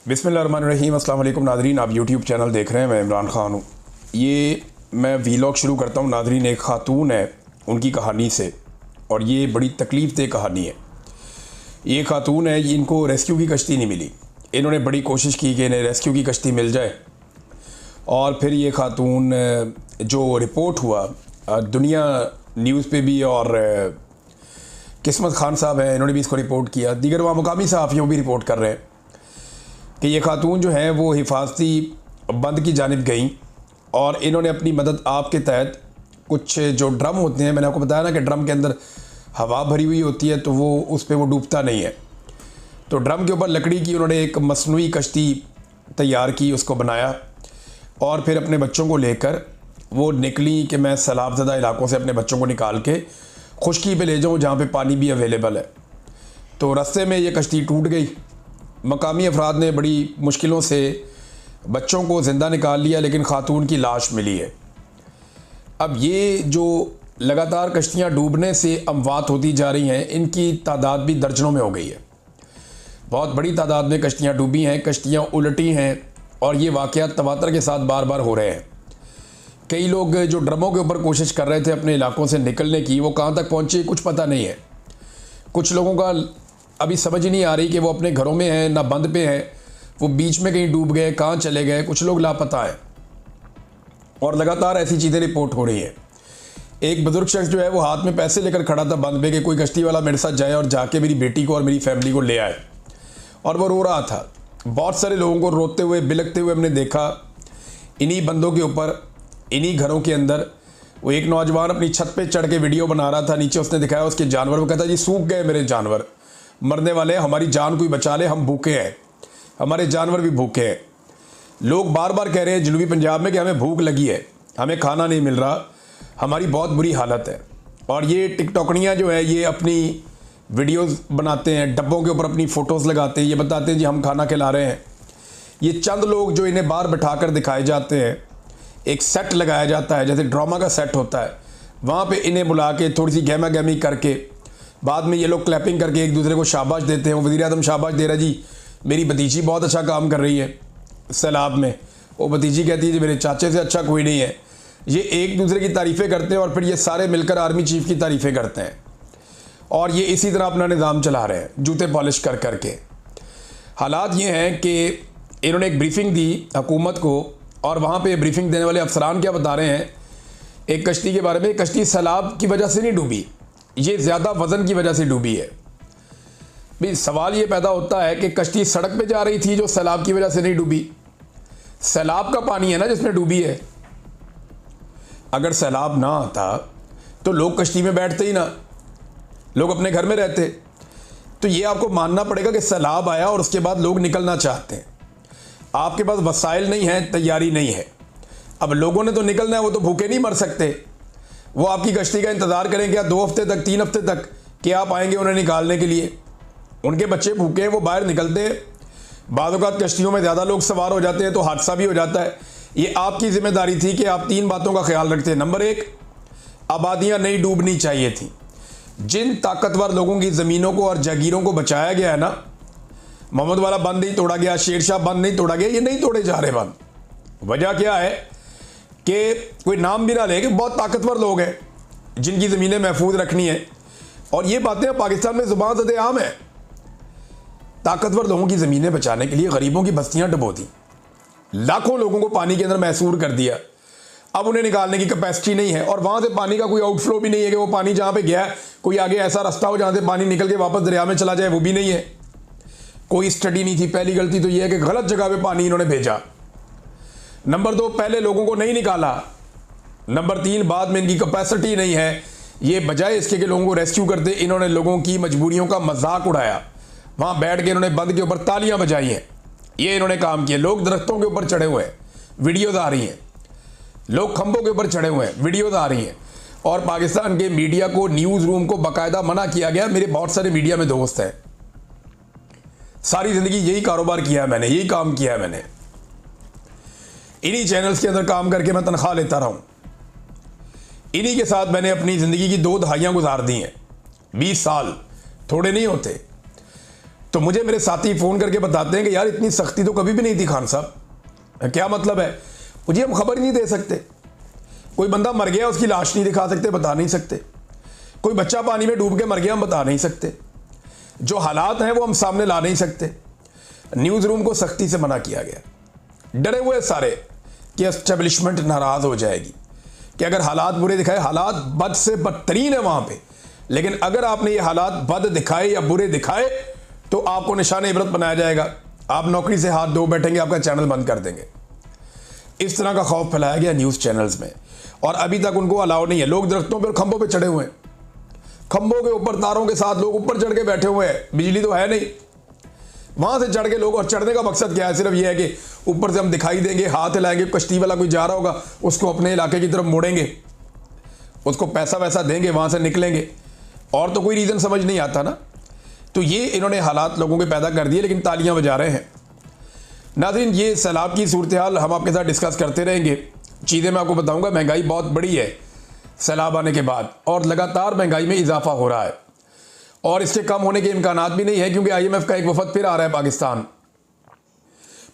बिस्मिल्लाहिर्रहमानिर्रहीम। अस्सलाम वालेकुम नाज़रीन, आप यूट्यूब चैनल देख रहे हैं। मैं इमरान ख़ान हूँ। ये मैं वीलॉग शुरू करता हूँ नाज़रीन। एक ख़ातून है, उनकी कहानी से, और ये बड़ी तकलीफ़ दे कहानी है। ये ख़ातून है, इनको रेस्क्यू की कश्ती नहीं मिली। इन्होंने बड़ी कोशिश की कि इन्हें रेस्क्यू की कश्ती मिल जाए, और फिर ये ख़ातून जो रिपोर्ट हुआ दुनिया न्यूज़ पे भी, और किस्मत खान साहब हैं, इन्होंने भी इसको रिपोर्ट किया, दीगर वहाँ मुकामी सहाफ़ियों भी रिपोर्ट कर रहे हैं कि ये ख़ातून जो है वो हिफाजती बंद की जानिब गई, और इन्होंने अपनी मदद आपके तहत कुछ जो ड्रम होते हैं, मैंने आपको बताया ना कि ड्रम के अंदर हवा भरी हुई होती है, तो वो उस पर वो डूबता नहीं है। तो ड्रम के ऊपर लकड़ी की उन्होंने एक मसनूई कश्ती तैयार की, उसको बनाया, और फिर अपने बच्चों को लेकर वो निकली कि मैं सैलाब ज़दा इलाकों से अपने बच्चों को निकाल के खुश्की पे ले जाऊँ जहाँ पे पानी भी अवेलेबल है। तो रास्ते में ये कश्ती टूट गई। मकामी अफराद ने बड़ी मुश्किलों से बच्चों को ज़िंदा निकाल लिया, लेकिन ख़ातून की लाश मिली है। अब ये जो लगातार कश्तियाँ डूबने से अमवात होती जा रही हैं, इनकी तादाद भी दर्जनों में हो गई है। बहुत बड़ी तादाद में कश्तियाँ डूबी हैं, कश्तियाँ उलटी हैं, और ये वाक़यात तवातर के साथ बार बार हो रहे हैं। कई लोग जो ड्रमों के ऊपर कोशिश कर रहे थे अपने इलाकों से निकलने की, वो कहाँ तक पहुँचे कुछ पता नहीं है। कुछ लोगों का अभी समझ ही नहीं आ रही कि वो अपने घरों में हैं ना बंद पे हैं, वो बीच में कहीं डूब गए, कहाँ चले गए, कुछ लोग लापता हैं, और लगातार ऐसी चीज़ें रिपोर्ट हो रही हैं। एक बुजुर्ग शख्स जो है वो हाथ में पैसे लेकर खड़ा था बंद पे कि कोई कश्ती वाला मेरे साथ जाए और जाके मेरी बेटी को और मेरी फैमिली को ले आए, और वो रो रहा था। बहुत सारे लोगों को रोते हुए बिलखते हुए हमने देखा इन्हीं बंदों के ऊपर, इन्हीं घरों के अंदर। वो एक नौजवान अपनी छत पे चढ़ के वीडियो बना रहा था, नीचे उसने दिखाया उसके जानवर, वो कहता जी सूख गए मेरे जानवर, मरने वाले, हमारी जान कोई बचा ले, हम भूखे हैं, हमारे जानवर भी भूखे हैं। लोग बार बार कह रहे हैं जनूबी पंजाब में कि हमें भूख लगी है, हमें खाना नहीं मिल रहा, हमारी बहुत बुरी हालत है। और ये टिकटॉकनियाँ जो है ये अपनी वीडियोस बनाते हैं, डब्बों के ऊपर अपनी फ़ोटोज़ लगाते हैं, ये बताते हैं जी हम खाना खिला रहे हैं। ये चंद लोग जो इन्हें बाहर बैठा कर दिखाए जाते हैं, एक सेट लगाया जाता है जैसे ड्रामा का सेट होता है, वहाँ पे इन्हें बुला के थोड़ी सी गहमा गहमी करके बाद में ये लोग क्लैपिंग करके एक दूसरे को शाबाश देते हैं। वो वज़ीर आज़म शाबाश दे रहा जी मेरी भतीजी बहुत अच्छा काम कर रही है सैलाब में, वो भतीजी कहती है जी मेरे चाचे से अच्छा कोई नहीं है। ये एक दूसरे की तारीफ़ें करते हैं, और फिर ये सारे मिलकर आर्मी चीफ़ की तारीफ़ें करते हैं, और ये इसी तरह अपना निज़ाम चला रहे हैं जूते पॉलिश कर करके। हालात ये हैं कि इन्होंने एक ब्रीफिंग दी हुकूमत को, और वहाँ पे ब्रीफिंग देने वाले अफसरान क्या बता रहे हैं एक कश्ती के बारे में। कश्ती सैलाब की वजह से नहीं डूबी, ये ज़्यादा वज़न की वजह से डूबी है। भाई सवाल ये पैदा होता है कि कश्ती सड़क पे जा रही थी जो सैलाब की वजह से नहीं डूबी, सैलाब का पानी है ना जिसमें डूबी है। अगर सैलाब ना आता तो लोग कश्ती में बैठते ही ना, लोग अपने घर में रहते। तो ये आपको मानना पड़ेगा कि सैलाब आया और उसके बाद लोग निकलना चाहते हैं, आपके पास वसाइल नहीं है, तैयारी नहीं है। अब लोगों ने तो निकलना है, वो तो भूखे नहीं मर सकते। वो आपकी कश्ती का इंतज़ार करें क्या 2 हफ्ते तक, 3 हफ्ते तक कि आप आएंगे उन्हें निकालने के लिए? उनके बच्चे भूखे हैं, वो बाहर निकलते हैं। बाद औक़ात कश्तियों में ज़्यादा लोग सवार हो जाते हैं तो हादसा भी हो जाता है। ये आपकी ज़िम्मेदारी थी कि आप 3 बातों का ख्याल रखते हैं। नंबर 1, आबादियाँ नहीं डूबनी चाहिए थी। जिन ताकतवर लोगों की ज़मीनों को और जागीरों को बचाया गया है ना, मोहम्मद वाला बंद नहीं तोड़ा गया, शेरशाह बंद नहीं तोड़ा गया, ये नहीं तोड़े जा रहे बंद। वजह क्या है कि कोई नाम भी ना ले कि बहुत ताकतवर लोग हैं जिनकी ज़मीनें महफूज रखनी है, और ये बातें पाकिस्तान में ज़ुबान ज़द आम है। ताकतवर लोगों की ज़मीनें बचाने के लिए गरीबों की बस्तियां डुबो दी, लाखों लोगों को पानी के अंदर महसूर कर दिया। अब उन्हें निकालने की कैपेसिटी नहीं है, और वहाँ से पानी का कोई आउटफ्लो भी नहीं है कि वो पानी जहाँ पे गया है कोई आगे ऐसा रास्ता हो जहाँ से पानी निकल के वापस दरिया में चला जाए, वो भी नहीं है। कोई स्टडी नहीं थी। पहली गलती तो ये है कि गलत जगह पे पानी इन्होंने भेजा। नंबर 2, पहले लोगों को नहीं निकाला। नंबर 3, बाद में इनकी कैपेसिटी नहीं है। ये बजाय इसके कि लोगों को रेस्क्यू करते, इन्होंने लोगों की मजबूरियों का मजाक उड़ाया। वहाँ बैठ के इन्होंने बंद के ऊपर तालियां बजाई हैं। ये इन्होंने काम किया। लोग दरख्तों के ऊपर चढ़े हुए हैं, वीडियोज़ आ रही हैं। लोग खंभों के ऊपर चढ़े हुए हैं, वीडियोज़ आ रही हैं। और पाकिस्तान के मीडिया को, न्यूज़ रूम को बाकायदा मना किया गया। मेरे बहुत सारे मीडिया में दोस्त हैं, सारी ज़िंदगी यही कारोबार किया है मैंने, यही काम किया है मैंने, इन्हीं चैनल्स के अंदर काम करके मैं तनख्वाह लेता रहा हूँ। इन्हीं के साथ मैंने अपनी ज़िंदगी की 2 दहाइयाँ गुजार दी हैं। 20 साल थोड़े नहीं होते। तो मुझे मेरे साथी फ़ोन करके बताते हैं कि यार इतनी सख्ती तो कभी भी नहीं थी खान साहब। क्या मतलब है? मुझे हम खबर नहीं दे सकते। कोई बंदा मर गया, उसकी लाश नहीं दिखा सकते, बता नहीं सकते। कोई बच्चा पानी में डूब के मर गया, हम बता नहीं सकते। जो हालात हैं वो हम सामने ला नहीं सकते। न्यूज़ रूम को सख्ती से मना किया गया। डरे हुए सारे कि एस्टेब्लिशमेंट नाराज़ हो जाएगी कि अगर हालात बुरे दिखाए, हालात बद से बदतरीन है वहाँ पे, लेकिन अगर आपने ये हालात बद दिखाए या बुरे दिखाए तो आपको निशान इबरत बनाया जाएगा। आप नौकरी से हाथ धो बैठेंगे, आपका चैनल बंद कर देंगे। इस तरह का खौफ फैलाया गया न्यूज़ चैनल्स में, और अभी तक उनको अलाउ नहीं है। लोग दरख्तों पर, खंभों पर चढ़े हुए हैं, खंभों के ऊपर तारों के साथ लोग ऊपर चढ़ के बैठे हुए हैं। बिजली तो है नहीं, वहां से चढ़ के लोग, और चढ़ने का मकसद क्या है? सिर्फ ये है कि ऊपर से हम दिखाई देंगे, हाथ हिलाएंगे, कश्ती वाला कोई जा रहा होगा उसको अपने इलाके की तरफ मोड़ेंगे, उसको पैसा वैसा देंगे, वहां से निकलेंगे। और तो कोई रीज़न समझ नहीं आता ना। तो ये इन्होंने हालात लोगों के पैदा कर दिए, लेकिन तालियां बजा रहे हैं। नाज़रीन, ये सैलाब की सूरत हाल हम आपके साथ डिस्कस करते रहेंगे। चीज़ें मैं आपको बताऊंगा। महंगाई बहुत बड़ी है सैलाब आने के बाद, और लगातार महंगाई में इजाफा हो रहा है, और इसके कम होने के इम्कानात भी नहीं है, क्योंकि IMF का एक वफद फिर आ रहा है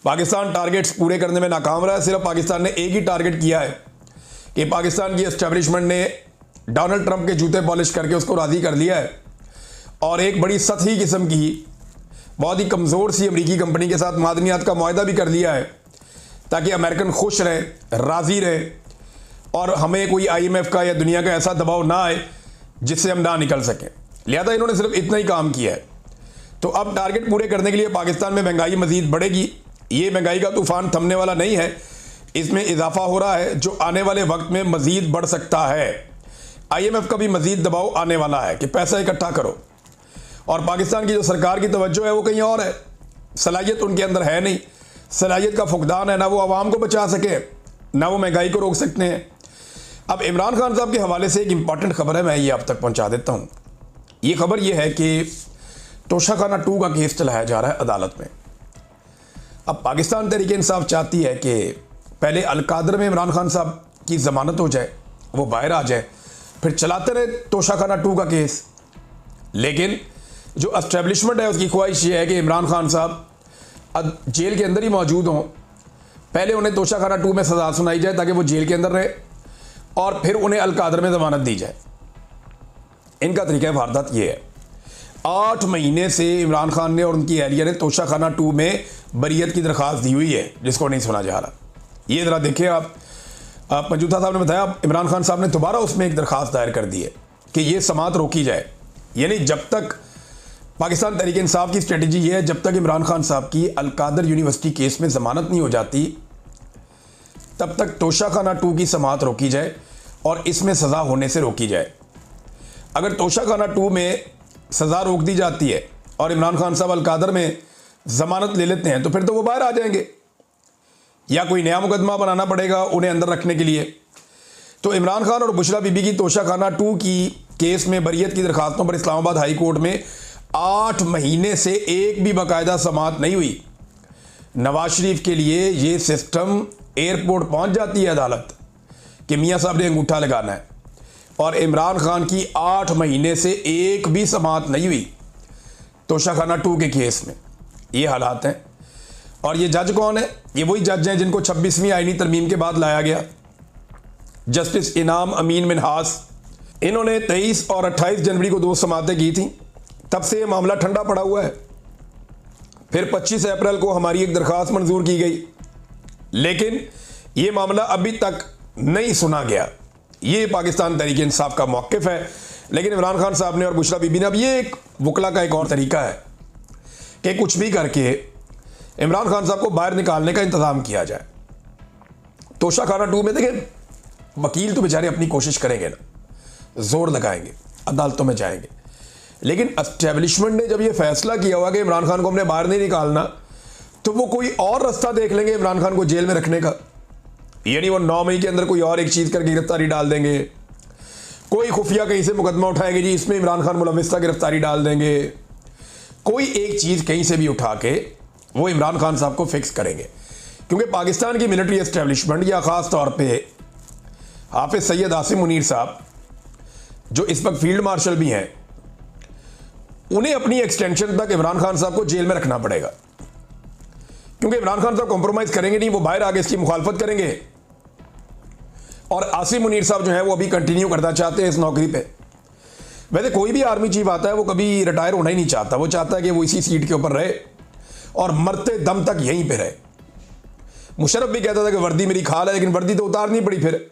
पाकिस्तान टारगेट्स पूरे करने में नाकाम रहा है। सिर्फ पाकिस्तान ने एक ही टारगेट किया है कि पाकिस्तान की एस्टेब्लिशमेंट ने डोनाल्ड ट्रंप के जूते पॉलिश करके उसको राज़ी कर लिया है, और एक बड़ी सतही किस्म की बहुत ही कमज़ोर सी अमरीकी कंपनी के साथ मादनियात का मुआहदा भी कर लिया है, ताकि अमेरिकन खुश रहे, राज़ी रहे, और हमें कोई IMF का या दुनिया का ऐसा दबाव ना आए जिससे हम ना निकल सकें। लिहाजा इन्होंने सिर्फ इतना ही काम किया है। तो अब टारगेट पूरे करने के लिए पाकिस्तान में महंगाई मज़ीद बढ़ेगी। ये महंगाई का तूफान थमने वाला नहीं है, इसमें इजाफा हो रहा है जो आने वाले वक्त में मज़ीद बढ़ सकता है। IMF का भी मज़ीद दबाव आने वाला है कि पैसा इकट्ठा करो, और पाकिस्तान की जो सरकार की तवज्जो है वो कहीं और है। सलाहियत उनके अंदर है नहीं, सलाहियत का फुकदान है, ना वो आवाम को बचा सके, ना वो महंगाई को रोक सकते हैं। अब इमरान खान साहब के हवाले से एक इंपॉर्टेंट खबर है, मैं ये आप तक पहुंचा देता हूं। ये खबर ये है कि तोशाखाना 2 का केस चलाया जा रहा है अदालत में। अब पाकिस्तान तहरीक इंसाफ चाहती है कि पहले अलकादर में इमरान खान साहब की ज़मानत हो जाए, वो बाहर आ जाए, फिर चलाते रहे तोशाखाना 2 का केस। लेकिन जो एस्टेब्लिशमेंट है उसकी ख्वाहिश ये है कि इमरान खान साहब जेल के अंदर ही मौजूद हों। पहले उन्हें तोशाखाना 2 में सज़ा सुनाई जाए ताकि वो जेल के अंदर रहे, और फिर उन्हें अलकादर में ज़मानत दी जाए। इनका तरीका वारदात ये है। 8 महीने से इमरान खान ने और उनकी एहलिया ने तोशाखाना 2 में बरियत की दरख्वास्त दी हुई है, जिसको नहीं सुना जा रहा। ये ज़रा देखिए आप पंजूथा साहब ने बताया, इमरान खान साहब ने दोबारा उसमें एक दरख्वास्त दायर कर दी है कि ये समात रोकी जाए। यानी जब तक पाकिस्तान तहरीक इंसाफ की स्ट्रेटजी ये है, जब तक इमरान खान साहब की अलकादर यूनिवर्सिटी केस में ज़मानत नहीं हो जाती, तब तक तोशाखाना 2 की समात रोकी जाए और इसमें सज़ा होने से रोकी जाए। अगर तोशाखाना 2 में सज़ा रोक दी जाती है और इमरान खान साहब अलकादर में ज़मानत ले लेते हैं, तो फिर तो वो बाहर आ जाएंगे, या कोई नया मुकदमा बनाना पड़ेगा उन्हें अंदर रखने के लिए। तो इमरान खान और बुशरा बीबी की तोशाखाना 2 की केस में बरियत की दरखास्तों पर इस्लामाबाद हाई कोर्ट में 8 महीने से एक भी बाकायदा समात नहीं हुई। नवाज शरीफ के लिए ये सिस्टम एयरपोर्ट पहुंच जाती है अदालत कि मियाँ साहब ने अंगूठा लगाना है, और इमरान खान की 8 महीने से एक भी समात नहीं हुई तोशाखाना 2 के केस में। ये हालात हैं। और ये जज कौन है? ये वही जज हैं जिनको 26वीं आईनी तरमीम के बाद लाया गया, जस्टिस इनाम अमीन मिनहास। इन्होंने 23 और 28 जनवरी को 2 समातें की थी। तब से ये मामला ठंडा पड़ा हुआ है। फिर 25 अप्रैल को हमारी एक दरख्वास्त मंजूर की गई, लेकिन ये मामला अभी तक नहीं सुना गया। ये पाकिस्तान तहरीक इंसाफ का मौक़िफ़ है। लेकिन इमरान खान साहब ने और बुशरा बीबी ने, अब ये एक वकला का एक और तरीका है कि कुछ भी करके इमरान खान साहब को बाहर निकालने का इंतज़ाम किया जाए। तोशाखाना 2 में देखें, वकील तो बेचारे अपनी कोशिश करेंगे ना, जोर लगाएंगे, अदालतों में जाएंगे, लेकिन एस्टेब्लिशमेंट ने जब ये फैसला किया हुआ कि इमरान खान को हमने बाहर नहीं निकालना, तो वो कोई और रास्ता देख लेंगे इमरान खान को जेल में रखने का। यानी वो 9 मई के अंदर कोई और एक चीज़ करके गिरफ्तारी डाल देंगे, कोई खुफिया कहीं से मुकदमा उठाएंगे जी इसमें इमरान खान मुलविस था, गिरफ्तारी डाल देंगे। कोई एक चीज़ कहीं से भी उठा के वो इमरान खान साहब को फिक्स करेंगे, क्योंकि पाकिस्तान की मिलिट्री एस्टेब्लिशमेंट, या ख़ास तौर पे हाफिज़ सैयद आसिम मुनीर साहब जो इस वक्त फील्ड मार्शल भी हैं, उन्हें अपनी एक्सटेंशन तक इमरान खान साहब को जेल में रखना पड़ेगा, क्योंकि इमरान खान साहब कॉम्प्रोमाइज करेंगे नहीं, वो बाहर आगे इसकी मुखालफत करेंगे। और आसिम मुनीर साहब जो है वो अभी कंटिन्यू करना चाहते हैं इस नौकरी पे। वैसे कोई भी आर्मी चीफ आता है वो कभी रिटायर होना ही नहीं चाहता, वो चाहता है कि वो इसी सीट के ऊपर रहे और मरते दम तक यहीं पे रहे। मुशर्रफ भी कहता था कि वर्दी मेरी खाल है, लेकिन वर्दी तो उतारनी पड़ी फिर,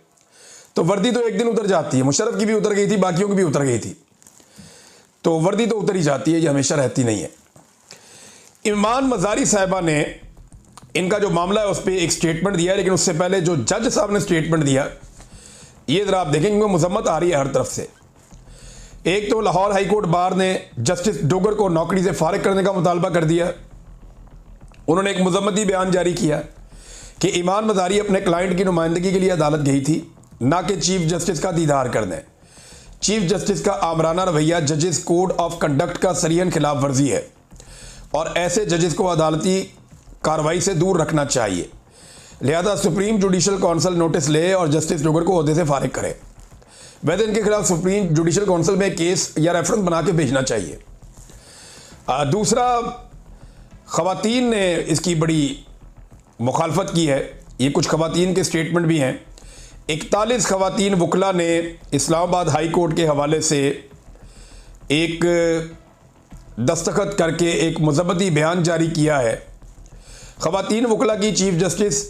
तो वर्दी तो एक दिन उतर जाती है। मुशर्रफ की भी उतर गई थी, बाकियों की भी उतर गई थी, तो वर्दी तो उतर ही जाती है, ये हमेशा रहती नहीं है। ईमान मजारी साहिबा ने इनका जो मामला है उस पर एक स्टेटमेंट दिया है, लेकिन उससे पहले जो जज साहब ने स्टेटमेंट दिया ये ज़रा आप देखें, क्योंकि मजम्मत आ रही है हर तरफ से। एक तो लाहौर हाई कोर्ट बार ने जस्टिस डोगर को नौकरी से फारिग करने का मुतालबा कर दिया। उन्होंने एक मजम्मती बयान जारी किया कि ईमान मजारी अपने क्लाइंट की नुमाइंदगी के लिए अदालत गई थी, ना कि चीफ जस्टिस का दीदार करने। चीफ जस्टिस का आमराना रवैया जजेस कोड ऑफ कंडक्ट का सरीहन खिलाफ वर्जी है और ऐसे जजेस को अदालती कार्रवाई से दूर रखना चाहिए। लिहाजा सुप्रीम जुडिशल काउंसिल नोटिस ले और जस्टिस डोगर को ओहदे से फारिग करे। वैसे इनके खिलाफ सुप्रीम जुडिशल काउंसिल में केस या रेफरेंस बना के भेजना चाहिए। दूसरा, खवातीन ने इसकी बड़ी मुखालफत की है। ये कुछ खवातीन के स्टेटमेंट भी हैं। 41 खवातीन वकला ने इस्लामाबाद हाई कोर्ट के हवाले से एक दस्तखत करके एक मजम्मती बयान जारी किया है। खवातीन वकला की चीफ जस्टिस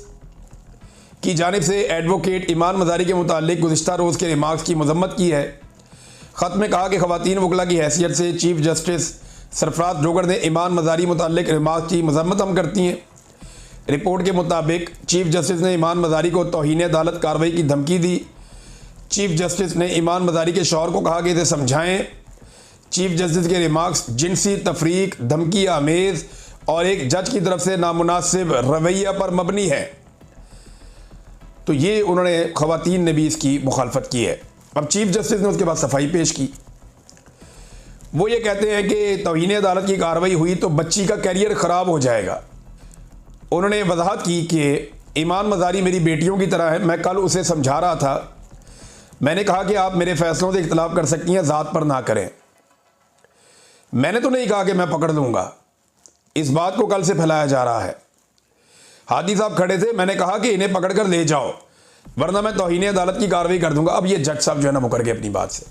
की जानिब से एडवोकेट ईमान मजारी के मुतालिक गुज़िश्ता रोज़ के रिमार्क्स की मजम्मत की है। ख़त में कहा कि खवातीन वकला की हैसियत से चीफ जस्टिस सरफराज डोगर ने ईमान मजारी मुतालिक रिमार्क्स की मजम्मत हम करती हैं। रिपोर्ट के मुताबिक चीफ जस्टिस ने ईमान मजारी को तौहीन अदालत कार्रवाई की धमकी दी। चीफ जस्टिस ने ईमान मजारी के शौहर को कहा कि इसे समझाएं। चीफ जस्टिस के रिमार्क्स जिनसी तफरीक, धमकी आमेज़ और एक जज की तरफ से नामुनासिब रवैया पर मबनी है। तो ये उन्होंने खवातीन ने भी इसकी मुखालफत की है। अब चीफ जस्टिस ने उसके बाद सफाई पेश की। वो ये कहते हैं कि तौहीन अदालत की कार्रवाई हुई तो बच्ची का कैरियर ख़राब हो जाएगा। उन्होंने वजाहत की कि ईमान मजारी मेरी बेटियों की तरह है। मैं कल उसे समझा रहा था, मैंने कहा कि आप मेरे फैसलों से इख्तलाफ कर सकती हैं, ज़ात पर ना करें। मैंने तो नहीं कहा कि मैं पकड़ लूँगा, इस बात को कल से फैलाया जा रहा है। हादी साहब खड़े थे, मैंने कहा कि इन्हें पकड़ कर ले जाओ वरना मैं तौहीन अदालत की कार्रवाई कर दूंगा। अब ये जज साहब जो है ना मुकर गए अपनी बात से।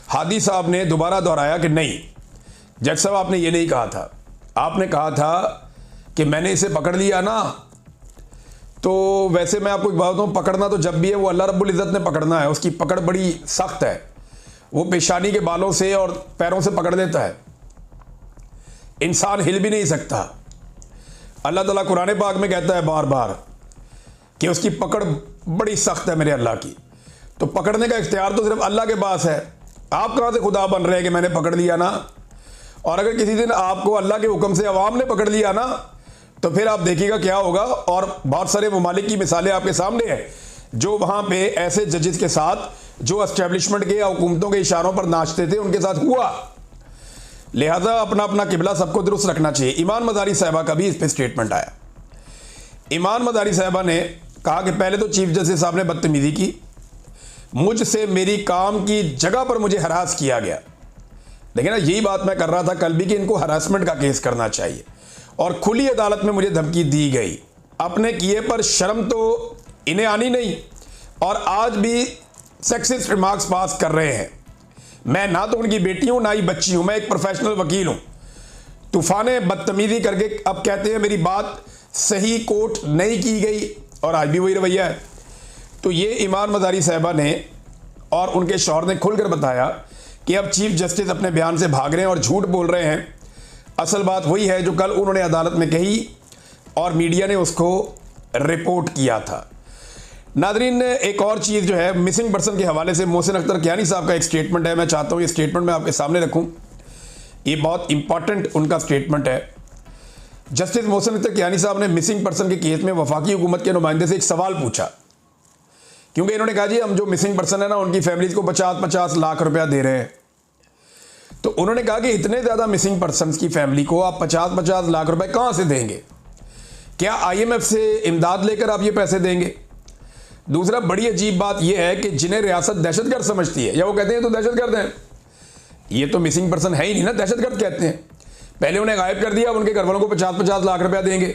हादी साहब ने दोबारा दोहराया कि नहीं जज साहब, आपने ये नहीं कहा था, आपने कहा था कि मैंने इसे पकड़ लिया ना। तो वैसे मैं आपको एक बात बताऊँ, पकड़ना तो जब भी है वो अल्लाह रब्बुल इज़्ज़त ने पकड़ना है। उसकी पकड़ बड़ी सख्त है, वो पेशानी के बालों से और पैरों से पकड़ लेता है, इंसान हिल भी नहीं सकता। अल्लाह ताला कुरान पाक में कहता है बार बार कि उसकी पकड़ बड़ी सख्त है मेरे अल्लाह की। तो पकड़ने का इख्तियार तो सिर्फ अल्लाह के पास है। आप कहाँ से खुदा बन रहे हैं कि मैंने पकड़ लिया ना। और अगर किसी दिन आपको अल्लाह के हुक्म से अवाम ने पकड़ लिया ना, तो फिर आप देखिएगा क्या होगा। और बहुत सारे ममालिक की मिसालें आपके सामने हैं जो वहाँ पे ऐसे जजेस के साथ जो एस्टेब्लिशमेंट के या हुकूमतों के इशारों पर नाचते थे उनके साथ हुआ। लिहाजा अपना अपना किबला सबको दुरुस्त रखना चाहिए। ईमान मजारी साहिबा का भी इस पर स्टेटमेंट आया। ईमान मजारी साहिबा ने कहा कि पहले तो चीफ जस्टिस साहब ने बदतमीजी की, मुझसे मेरी काम की जगह पर मुझे हरास किया गया। लेकिन यही बात मैं कर रहा था कल भी कि इनको हरासमेंट का केस करना चाहिए। और खुली अदालत में मुझे धमकी दी गई। अपने किए पर शर्म तो इन्हें आनी नहीं और आज भी सेक्सिस्ट रिमार्क्स पास कर रहे हैं। मैं ना तो उनकी बेटी हूं ना ही बच्ची हूं, मैं एक प्रोफेशनल वकील हूं। तूफाने बदतमीजी करके अब कहते हैं मेरी बात सही कोट नहीं की गई और आज भी वही रवैया है। तो ये ईमान मजारी साहिबा ने और उनके शौहर ने खुलकर बताया कि अब चीफ जस्टिस अपने बयान से भाग रहे हैं और झूठ बोल रहे हैं। असल बात वही है जो कल उन्होंने अदालत में कही और मीडिया ने उसको रिपोर्ट किया था। नादरीन, एक और चीज़ जो है मिसिंग पर्सन के हवाले से मोहसिन अख्तर कियानी साहब का एक स्टेटमेंट है। मैं चाहता हूँ ये स्टेटमेंट मैं आपके सामने रखूँ, ये बहुत इंपॉर्टेंट उनका स्टेटमेंट है। जस्टिस मोहसिन अख्तर कियानी साहब ने मिसिंग पर्सन के केस में वफाकी हुकूमत के नुमाइंदे से एक सवाल पूछा, क्योंकि इन्होंने कहा जी हम जो मिसिंग पर्सन है ना उनकी फैमिलीज को 50-50 लाख रुपया दे रहे हैं। तो उन्होंने कहा कि इतने ज़्यादा मिसिंग पर्सन की फैमिली को आप 50-50 लाख रुपए कहाँ से देंगे? क्या IMF से इमदाद लेकर आप ये पैसे देंगे? दूसरा, बड़ी अजीब बात यह है कि जिन्हें रियासत दहशतगर्द समझती है या वो कहते हैं तो दहशतगर्द हैं, ये तो मिसिंग पर्सन है ही नहीं ना, दहशतगर्द कहते हैं। पहले उन्हें गायब कर दिया, अब उनके घर वालों को 50-50 लाख रुपया देंगे।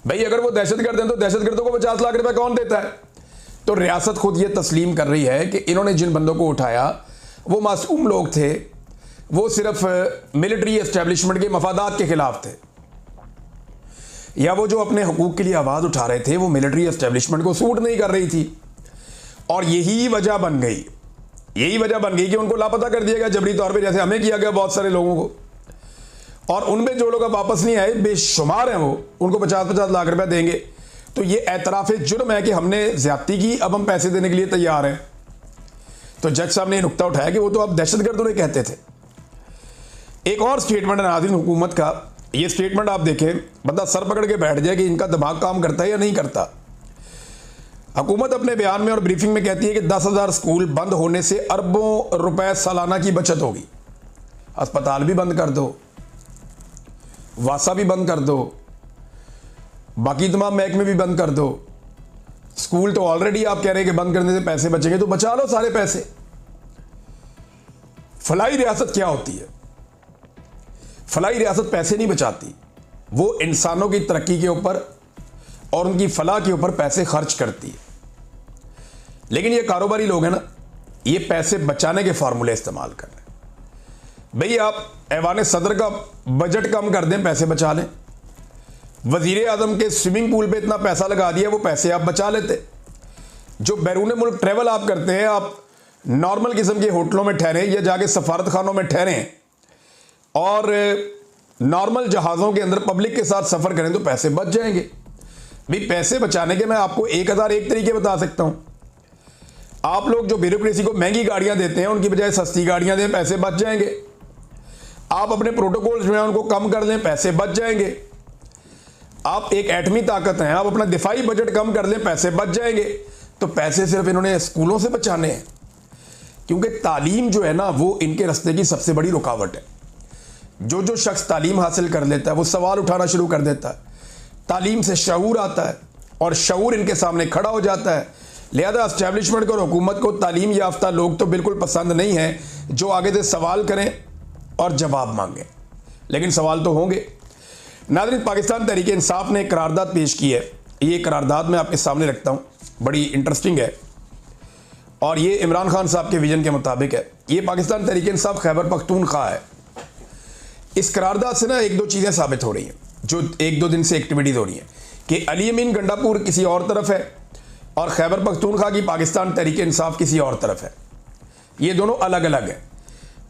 भाई अगर वो दहशतगर्द हैं तो दहशतगर्दों को 50 लाख रुपया कौन देता है? तो रियासत खुद ये तस्लीम कर रही है कि इन्होंने जिन बंदों को उठाया वो मासूम लोग थे, वो सिर्फ मिलिट्री एस्टेब्लिशमेंट के मफादात के खिलाफ थे, या वो जो अपने हकूक के लिए आवाज़ उठा रहे थे वो मिलिट्री एस्टेब्लिशमेंट को सूट नहीं कर रही थी। और यही वजह बन गई कि उनको लापता कर दिया गया जबरी तौर पे, जैसे हमें किया गया बहुत सारे लोगों को। और उनमें जो लोग अब वापस नहीं आए, बेशुमार हैं, वो उनको 50-50 लाख रुपया देंगे। तो ये एतराफ़ जुर्म है कि हमने ज़्यादती की, अब हम पैसे देने के लिए तैयार हैं। तो जज साहब ने नुक्ता उठाया कि वो तो अब दहशतगर्द उन्हें कहते थे। एक और स्टेटमेंट है नाज़रीन हुकूमत का, ये स्टेटमेंट आप देखें, बंदा सर पकड़ के बैठ जाए कि इनका दिमाग काम करता है या नहीं करता। हुकूमत अपने बयान में और ब्रीफिंग में कहती है कि 10,000 स्कूल बंद होने से अरबों रुपए सालाना की बचत होगी। अस्पताल भी बंद कर दो, वासा भी बंद कर दो, बाकी तमाम महकमे भी बंद कर दो। स्कूल तो ऑलरेडी आप कह रहे हैं कि बंद करने से पैसे बचेंगे, तो बचा लो सारे पैसे। फलाही रियासत क्या होती है? फलाही रियासत पैसे नहीं बचाती, वो इंसानों की तरक्की के ऊपर और उनकी फलाह के ऊपर पैसे खर्च करती है। लेकिन ये कारोबारी लोग हैं ना, ये पैसे बचाने के फार्मूले इस्तेमाल कर रहे हैं। भाई आप ऐवान सदर का बजट कम कर दें, पैसे बचा लें। वजीर आजम के स्विमिंग पूल पे इतना पैसा लगा दिया, वो पैसे आप बचा लेते। जो बैरून मुल्क ट्रेवल आप करते हैं, आप नॉर्मल किस्म के होटलों में ठहरें या जाके सफारत खानों में ठहरें और नॉर्मल जहाज़ों के अंदर पब्लिक के साथ सफ़र करें तो पैसे बच जाएंगे। भाई पैसे बचाने के मैं आपको 1001 तरीके बता सकता हूँ। आप लोग जो ब्यूरोक्रेसी को महंगी गाड़ियाँ देते हैं, उनकी बजाय सस्ती गाड़ियाँ दें, पैसे बच जाएंगे। आप अपने प्रोटोकॉल्स जो हैं उनको कम कर लें, पैसे बच जाएंगे। आप एक एटमी ताकत हैं, आप अपना दिफाई बजट कम कर लें, पैसे बच जाएंगे। तो पैसे सिर्फ इन्होंने स्कूलों से बचाने हैं, क्योंकि तालीम जो है ना वो इनके रास्ते की सबसे बड़ी रुकावट है। जो शख्स तालीम हासिल कर लेता है वो सवाल उठाना शुरू कर देता है, तालीम से शऊर आता है और शऊर इनके सामने खड़ा हो जाता है। लिहाजा एस्टेब्लिशमेंट को और हुकूमत को तालीम याफ्ता लोग तो बिल्कुल पसंद नहीं है जो आगे से सवाल करें और जवाब मांगें, लेकिन सवाल तो होंगे। नाज़रीन, पाकिस्तान तहरीक इंसाफ ने एक करारदाद पेश की है। ये करारदाद मैं आपके सामने रखता हूँ, बड़ी इंटरेस्टिंग है और ये इमरान खान साहब के विजन के मुताबिक है। ये पाकिस्तान तहरीक इंसाफ खैबर पख्तूनख्वा है। इस करारदाद से ना एक दो चीज़ें साबित हो रही हैं, जो एक दो दिन से एक्टिविटीज़ हो रही हैं, कि अली अमीन गंडापुर किसी और तरफ है और खैबर पख्तूनख्वा की पाकिस्तान तहरीक इंसाफ किसी और तरफ है। ये दोनों अलग अलग हैं।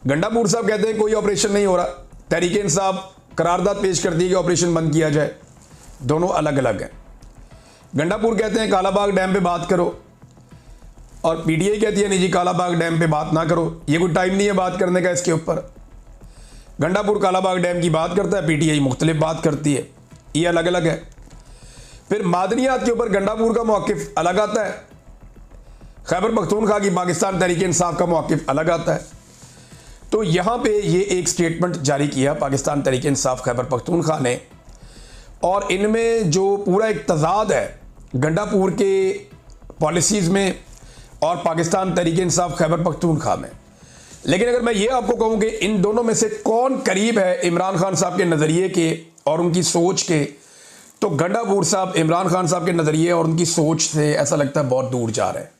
गंडापुर साहब कहते हैं कोई ऑपरेशन नहीं हो रहा, तहरीक इंसाफ करारदाद पेश करती है कि ऑपरेशन बंद किया जाए। दोनों अलग अलग हैं। गंडापुर कहते हैं कालाबाग डैम पे बात करो और पीटीआई कहती है नहीं जी कालाबाग डैम पे बात ना करो, ये कोई टाइम नहीं है बात करने का इसके ऊपर। गंडापुर कालाबाग डैम की बात करता है, पीटीआई मुख्तलिफ बात करती है, ये अलग अलग है। फिर मादनियात के ऊपर गंडापुर का मौक़िफ़ अलग आता है, खैबर पख्तूनख्वा की पाकिस्तान तहरीक इंसाफ का मौक़िफ़ अलग आता है। तो यहाँ पे ये एक स्टेटमेंट जारी किया पाकिस्तान तहरीक इंसाफ खैबर पख्तूनख्वा ने, और इनमें जो पूरा एक तज़ाद है गंडापुर के पॉलिसीज़ में और पाकिस्तान तहरीक इंसाफ खैबर पख्तूनख्वा में। लेकिन अगर मैं ये आपको कहूँ कि इन दोनों में से कौन करीब है इमरान खान साहब के नज़रिए के और उनकी सोच के, तो गंडापुर साहब इमरान खान साहब के नज़रिए और उनकी सोच से ऐसा लगता है बहुत दूर जा रहे हैं।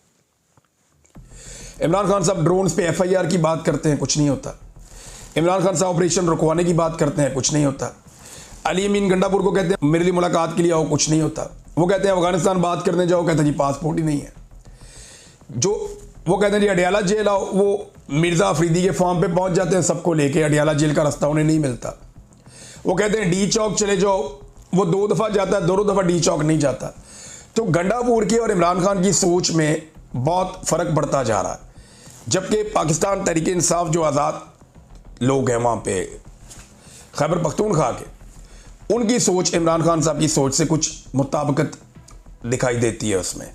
इमरान खान साहब ड्रोन्स पे FIR की बात करते हैं, कुछ नहीं होता। इमरान खान साहब ऑपरेशन रुकवाने की बात करते हैं, कुछ नहीं होता। अली अमीन गंडापुर को कहते हैं मेरे लिए मुलाकात के लिए आओ, कुछ नहीं होता। वो कहते हैं अफगानिस्तान बात करने जाओ, कहते हैं जी पासपोर्ट ही नहीं है। जो वो कहते हैं जी अडियाला जेल आओ, वो मिर्ज़ा अफरीदी के फॉर्म पे पहुंच जाते हैं सबको लेके, अडियाला जेल का रास्ता उन्हें नहीं मिलता। वो कहते हैं डी चौक चले जाओ, वो 2 दफ़ा जाता है, दोनों दफ़ा डी चौक नहीं जाता। तो गंडापुर की और इमरान खान की सोच में बहुत फ़र्क बढ़ता जा रहा है। जबकि पाकिस्तान तहरीक इंसाफ जो आज़ाद लोग हैं वहाँ पे खैबर पख्तूनख्वा के, उनकी सोच इमरान खान साहब की सोच से कुछ मुताबिकत दिखाई देती है उसमें।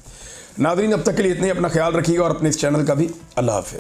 नाज़रीन, अब तक के लिए इतने, अपना ख्याल रखिएगा और अपने इस चैनल का भी। अल्लाह हाफ़िज़।